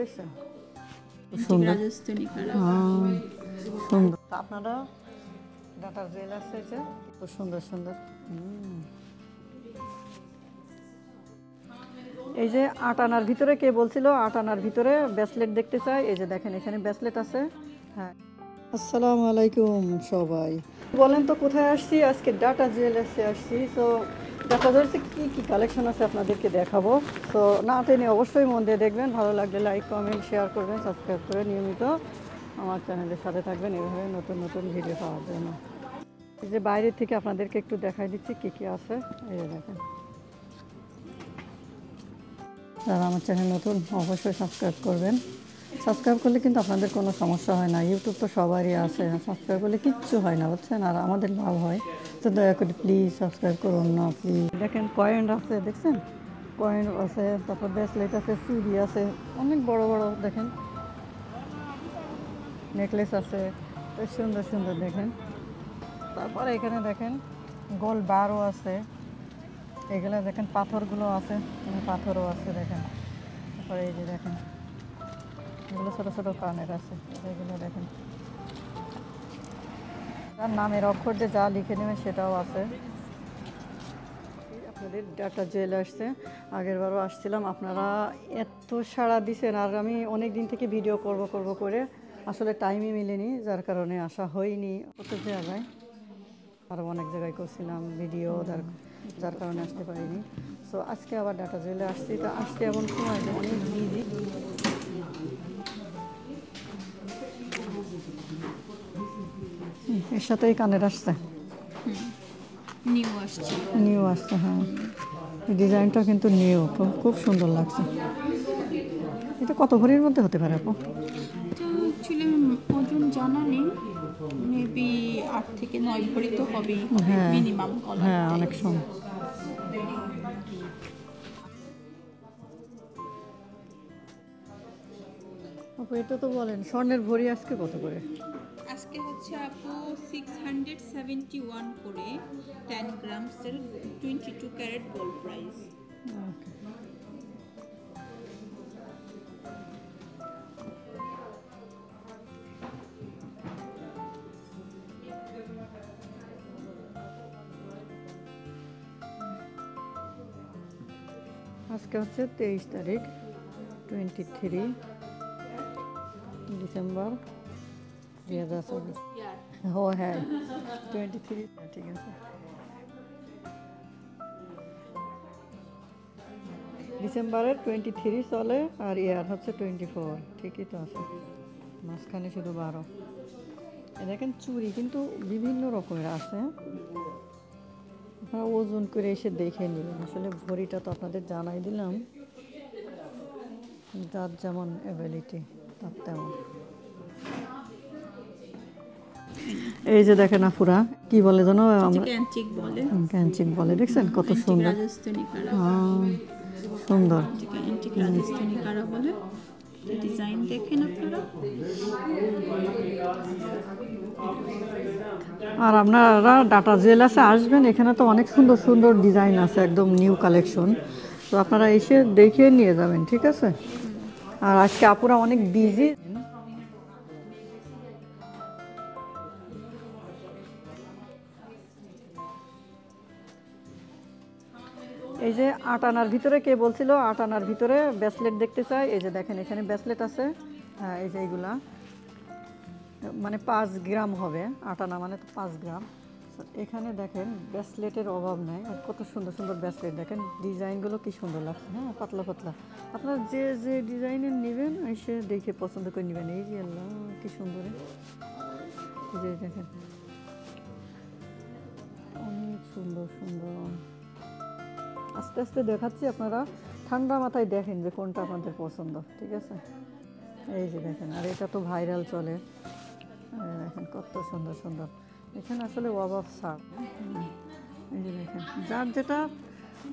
দেখছেন সুন্দর রাজস্থানি কারা সুন্দর। আপনারা ডাটা জুয়েলার্স হয়েছে খুব সুন্দর সুন্দর। এই যে 8 আনার ভিতরে কে বলছিল 8 আনার ভিতরে ব্রেসলেট দেখতে চাই, এই যে দেখেন এখানে ব্রেসলেট আছে। হ্যাঁ, আসসালামু আলাইকুম সবাই। বলেন তো কোথায় আসছি? আজকে ডাটা জুয়েলার্সে আসছি। তো ডাটা জুয়েলার্সে কী কী কালেকশন আছে আপনাদেরকে দেখাবো। তো না টেনে অবশ্যই মন দিয়ে দেখবেন, ভালো লাগলে লাইক কমেন্ট শেয়ার করবেন, সাবস্ক্রাইব করে নিয়মিত আমার চ্যানেলের সাথে থাকবেন এভাবে নতুন নতুন ভিডিও পাওয়ার জন্য। এই যে বাইরে থেকে আপনাদেরকে একটু দেখাই দিচ্ছি কী কী আছে, এই যে দেখেন। যারা আমার চ্যানেল নতুন অবশ্যই সাবস্ক্রাইব করবেন। সাবস্ক্রাইব করলে কিন্তু আপনাদের কোনো সমস্যা হয় না, ইউটিউব তো সবারই আছে, সাবস্ক্রাইব করলে কিচ্ছু হয় না বুঝছেন, আর আমাদের লাভ হয়। তো দয়া করে প্লিজ সাবস্ক্রাইব করুন না প্লিজ। দেখেন কয়েন আছে, দেখছেন কয়েন আছে, তারপর ব্রেসলেট আছে, চুড়ি আছে, অনেক বড় বড় দেখেন নেকলেস আছে, বেশ সুন্দর সুন্দর দেখেন। তারপরে এখানে দেখেন গোল্ড বারও আছে, এগুলো দেখেন পাথরগুলো আছে, পাথরও আছে দেখেন। তারপরে এই যে দেখেন এগুলো ছোটো ছোটো কানের আছে, এগুলো দেখেন তার নামের অক্ষর দিয়ে যা লিখে নেবেন সেটাও আছে। আপনাদের ডাটা জুয়েলার্সে আগের বারও আসছিলাম, আপনারা এত সাড়া দিছেন, আর আমি অনেক দিন থেকে ভিডিও করব করে আসলে টাইমই মিলেনি, যার কারণে আসা হয়নি। কত জায়গায় আরও অনেক জায়গায় করছিলাম ভিডিও, যার কারণে আসতে পারিনি। সো আজকে আবার ডাটা জুয়েলার্সে আসছি, তো আসতে এমন সময় যে অনেক বিজি। এর সাথেই কানের আসছে, নিউ আসছে। হ্যাঁ, ডিজাইনটা কিন্তু নিউ, খুব সুন্দর লাগছে। এটা কত ভরির মধ্যে হতে পারে আপু? তো অ্যাকচুয়ালি ওজন জানা নেই, মেবি 8 থেকে 9 ভরি তো হবেই, হ্যাঁ মিনিমাম। হ্যাঁ, অনেক সময়। আপু এটা তো বলেন স্বর্ণের ভরি আজকে কত করে? আজকে হচ্ছে আপু 671 করে 10 গ্রামসের 22 ক্যারেট গোল্ড প্রাইস। আজকে হচ্ছে 23 তারিখ, 23 ডিসেম্বর 2024। ও হ্যাঁ 23, ঠিক আছে। ডিসেম্বরের 23 চলে, আর ইয়ার হচ্ছে 24, ঠিকই তো আছে, মাঝখানে শুধু 12। দেখেন চুড়ি কিন্তু বিভিন্ন রকমের আছে, আপনারা ওজন করে এসে দেখে নেবেন। আসলে ভরিটা তো আপনাদের জানাই দিলাম, যার যেমন অ্যাবিলিটি তার তেমন। এই যে দেখেন আপুরা কি বলে জানো, আমরা ক্যানচিক বলে, ক্যানচিক বলে, দেখছেন কত সুন্দর রাজস্থানি কারা, সুন্দর। অ্যান্টিক রাজস্থানি কারা বলে। ডিজাইন দেখেন আপনারা। আর আপনারা ডাটা জুয়েলার্সে আসবেন, এখানে তো অনেক সুন্দর সুন্দর ডিজাইন আছে, একদম নিউ কালেকশন, তো আপনারা এসে দেখে নিয়ে যাবেন, ঠিক আছে। আর আজকে আপুরা অনেক বিজি। এই যে 8 আনার ভিতরে কে বলছিল 8 আনার ভিতরে ব্রেসলেট দেখতে চাই, এই যে দেখেন এখানে ব্রেসলেট আছে। হ্যাঁ, এই যে এইগুলা মানে 5 গ্রাম হবে, 8 আনা মানে তো 5 গ্রাম। এখানে দেখেন ব্রেসলেটের অভাব নেই, আর কত সুন্দর সুন্দর ব্রেসলেট দেখেন, ডিজাইনগুলো কি সুন্দর লাগছে। হ্যাঁ, পাতলা পাতলা, আপনারা যে যে ডিজাইনের নেবেন এসে দেখে পছন্দ করে নেবেন। এই যে আল্লাহ কি সুন্দর, এই যে দেখেন অনেক সুন্দর সুন্দর। আস্তে আস্তে দেখাচ্ছি, আপনারা ঠান্ডা মাথায় দেখেন যে কোনটা আপনাদের পছন্দ, ঠিক আছে। এই যে দেখেন, আর এটা তো ভাইরাল চলে, দেখেন কত সুন্দর সুন্দর। এখানে আসলে অভাব ছাড়। এই যে দেখেন যার যেটা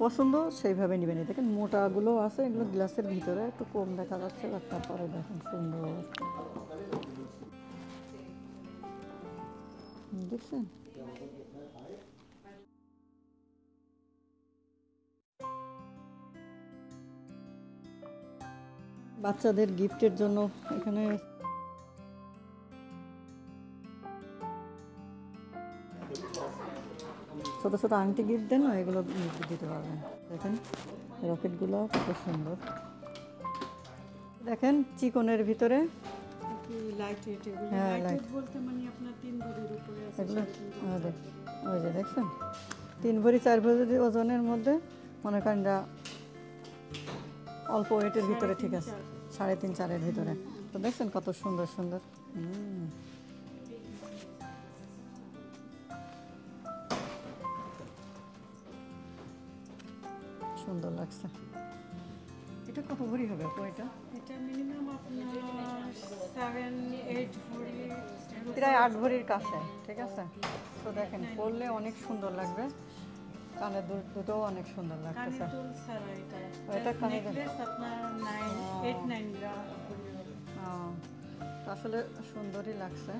পছন্দ সেইভাবে নেবেন। এই দেখেন মোটাগুলো আছে, এগুলো গ্লাসের ভিতরে একটু কম দেখা যাচ্ছে, আর তারপরে দেখেন সুন্দর, দেখছেন। বাচ্চাদের গিফটের জন্য এখানে ছোট ছোট আংটি গিফট দেন, এগুলো দিতে পারবেন। দেখেন রকেটগুলো কত সুন্দর, দেখেন চিকনের ভিতরে। লাইট ওয়েট, হ্যাঁ, লাইট light। বলতে মানে আপনার 3 ভরির উপরে আছে। এগুলো ওই যে দেখছেন 3 ভরি 4 ভরি ওজনের মধ্যে, মনে করেন যা অল্প ওয়েটের ভিতরে, ঠিক আছে 3.5 4-এর ভিতরে। তো দেখছেন কত সুন্দর সুন্দর। সুন্দর লাগছে। এটা কত ভরি হবে আপু? এটা এটা মিনিমাম আপনার 7-8 ভরি, প্রায় 8 ভরির কাছে, ঠিক আছে। তো দেখেন পরলে অনেক সুন্দর লাগবে, কানের দুটোও অনেক সুন্দর লাগতেছে। কানের দুল ছাড়া এটা। এটা কানের দুল। নেকলেস আপনার 8-9 গ্রাম ভরি হবে। তো আসলে সুন্দরই লাগছে।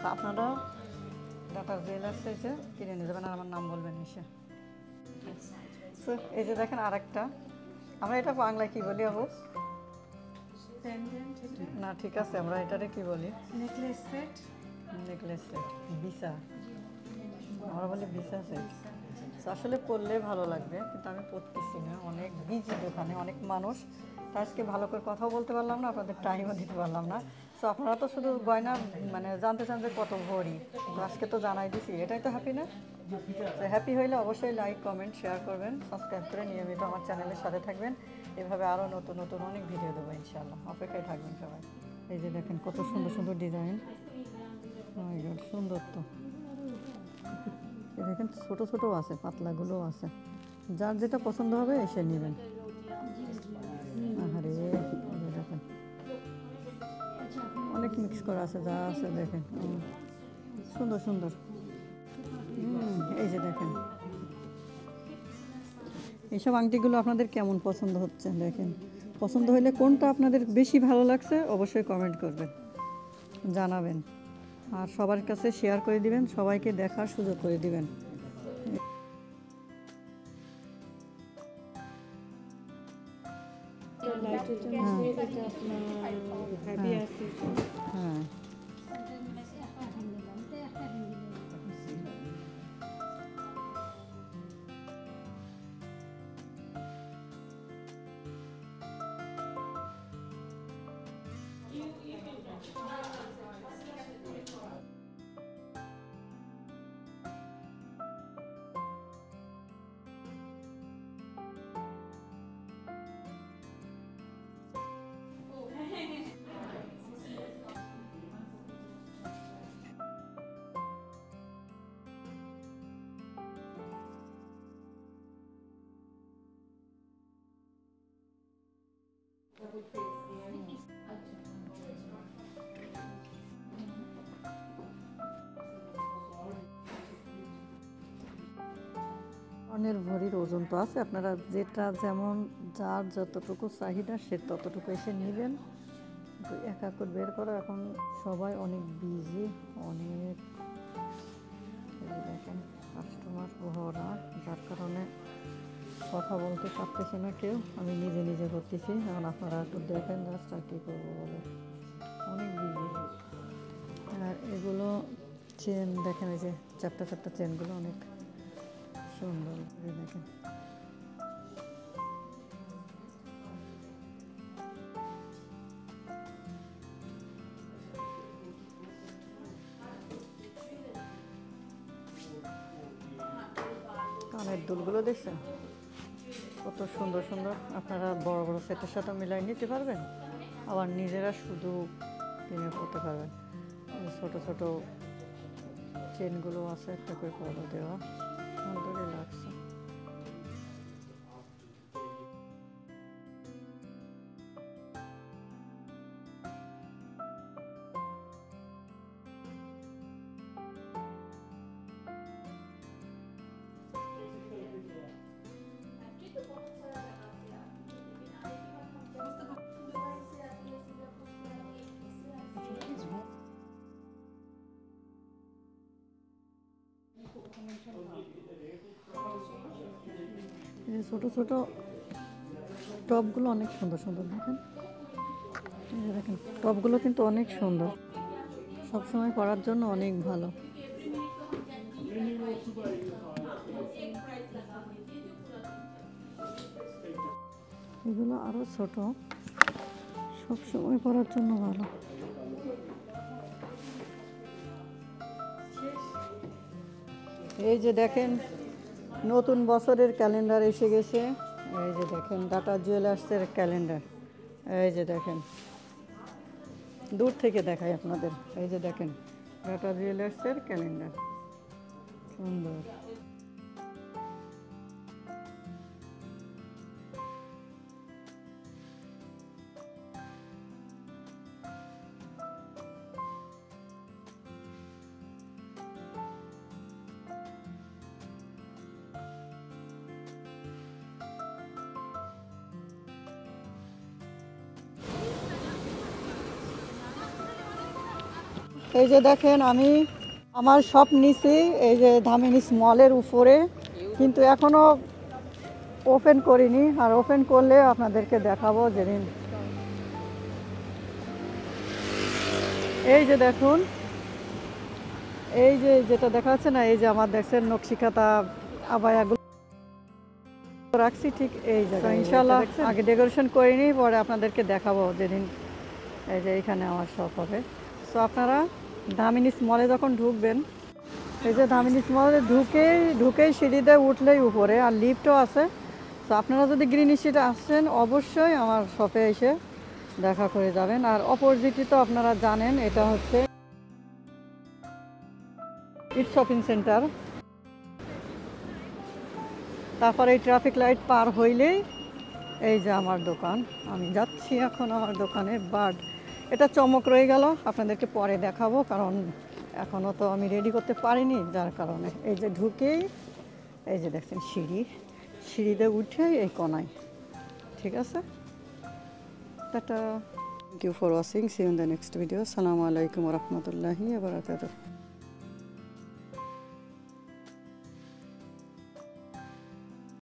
তো আপনারা ডাটা জুয়েলার্স এসে কিনে নিয়ে যাবেন, আর আমার নাম বলবেন এসে। তো এই যে দেখেন আরেকটা, আমরা এটা বাংলায় কি বলি আপু? পেন্ডেন্ট, না ঠিক আছে, আমরা এটারে কি বলি? নেকলেস সেট, নেকলেস সেট, বিসা, আমরা বলি বিসা সেট। তো আসলে পরলে ভালো লাগবে, কিন্তু আমি পরতেছি না, অনেক বিজি দোকানে, অনেক মানুষ। তো আজকে ভালো করে কথাও বলতে পারলাম না, আপনাদের টাইমও দিতে পারলাম না। তো আপনারা তো শুধু গয়না মানে জানতে চান যে কত ভরি, তো আজকে তো জানাই দিছি, এটাই তো হ্যাপি না? তো হ্যাপি হইলে অবশ্যই লাইক কমেন্ট শেয়ার করবেন, সাবস্ক্রাইব করে নিয়মিত আমার চ্যানেলের সাথে থাকবেন। এভাবে আরও নতুন নতুন অনেক ভিডিও দেবো ইনশাআল্লাহ, অপেক্ষায় থাকবেন সবাই। এই যে দেখেন কত সুন্দর সুন্দর ডিজাইন, সুন্দর তো। এই দেখেন ছোট ছোটও আছে, পাতলাগুলোও আছে, যার যেটা পছন্দ হবে এসে নেবেন। আরে দেখেন অনেক মিক্স করা আছে, যা আছে দেখেন সুন্দর সুন্দর। এই যে দেখেন এইসব আংটিগুলো আপনাদের কেমন পছন্দ হচ্ছে দেখেন। পছন্দ হলে কোনটা আপনাদের বেশি ভালো লাগছে অবশ্যই কমেন্ট করবেন, জানাবেন। আর সবার কাছে শেয়ার করে দিবেন, সবাইকে দেখার সুযোগ করে দিবেন। লাইট ওয়েট এটা আপনার হেভি আছে। হ্যাঁ অনেক ভরির ওজন তো আছে, আপনারা যেটা যেমন যার যতটুকু চাহিদা সে ততটুকু এসে নেবেন। এক এক করে বের করা, এখন সবাই অনেক বিজি, অনেক দেখেন কাস্টমার ভরা, যার কারণে কথা বলতে পারতেছে না কেউ, আমি নিজে নিজে করতেছি। এখন আপনারা একটু দেখেন জাস্ট আর কী করবো বলে, অনেক বিজি। আর এগুলো চেন দেখেন, এই যে চারটা চারটা চেনগুলো অনেক সুন্দর, দেখেন কানের দুলগুলো দেখছেন কত সুন্দর সুন্দর। আপনারা বড় বড় সেটের সাথে মিলাই নিতে পারবেন, আবার নিজেরা শুধু কিনে পড়তে পারবেন। ছোট ছোট চেনগুলো আছে, একটা করে পর্দা দেওয়া, সুন্দরই লাগছে। এই ছোট ছোট টপগুলো অনেক সুন্দর সুন্দর দেখেন। এই যে দেখেন টপগুলো কিন্তু অনেক সুন্দর, সবসময় পরার জন্য অনেক ভালো। এগুলো আরো ছোট, সবসময় পরার জন্য ভালো। এই যে দেখেন নতুন বছরের ক্যালেন্ডার এসে গেছে। এই যে দেখেন ডাটা জুয়েলার্সের ক্যালেন্ডার। এই যে দেখেন, দূর থেকে দেখাই আপনাদের। এই যে দেখেন ডাটা জুয়েলার্সের ক্যালেন্ডার, সুন্দর। এই যে দেখেন আমি আমার শপ নিছি এই যে ধামিনী মলের উপরে, কিন্তু এখনো ওপেন করিনি, আর ওপেন করলে আপনাদেরকে দেখাবো যেদিন। এই যে দেখুন, এই যে যেটা দেখা যাচ্ছে না, এই যে আমার দেখছেন নকশিকাতা আবায়াগুলো রাখছি ঠিক এই জায়গায়। ইনশাল্লাহ আগে ডেকোরেশন করিনি, পরে আপনাদেরকে দেখাবো যেদিন এই যে এখানে আমার শপ হবে। সো আপনারা ধামিনীস মলে যখন ঢুকবেন, এই যে ধামিনীস মলে ঢুকেই সিঁড়িতে উঠলেই উপরে, আর লিফটও আছে। তো আপনারা যদি গ্রিন স্ট্রিটে আসছেন অবশ্যই আমার শপে এসে দেখা করে যাবেন। আর অপোজিটে তো আপনারা জানেন এটা হচ্ছে ইট শপিং সেন্টার। তারপরে এই ট্রাফিক লাইট পার হইলেই এই যে আমার দোকান। আমি যাচ্ছি এখন আমার দোকানে। বাট এটা চমক রয়ে গেল, আপনাদেরকে পরে দেখাবো, কারণ এখনও তো আমি রেডি করতে পারিনি, যার কারণে। এই যে ঢুকেই এই যে দেখছেন সিঁড়িতে উঠে এই কোনায়, ঠিক আছে। Ta ta, thank you for watching, see you in the next video. আসসালামু আলাইকুম ওয়া রাহমাতুল্লাহি ওয়া বারাকাতুহু।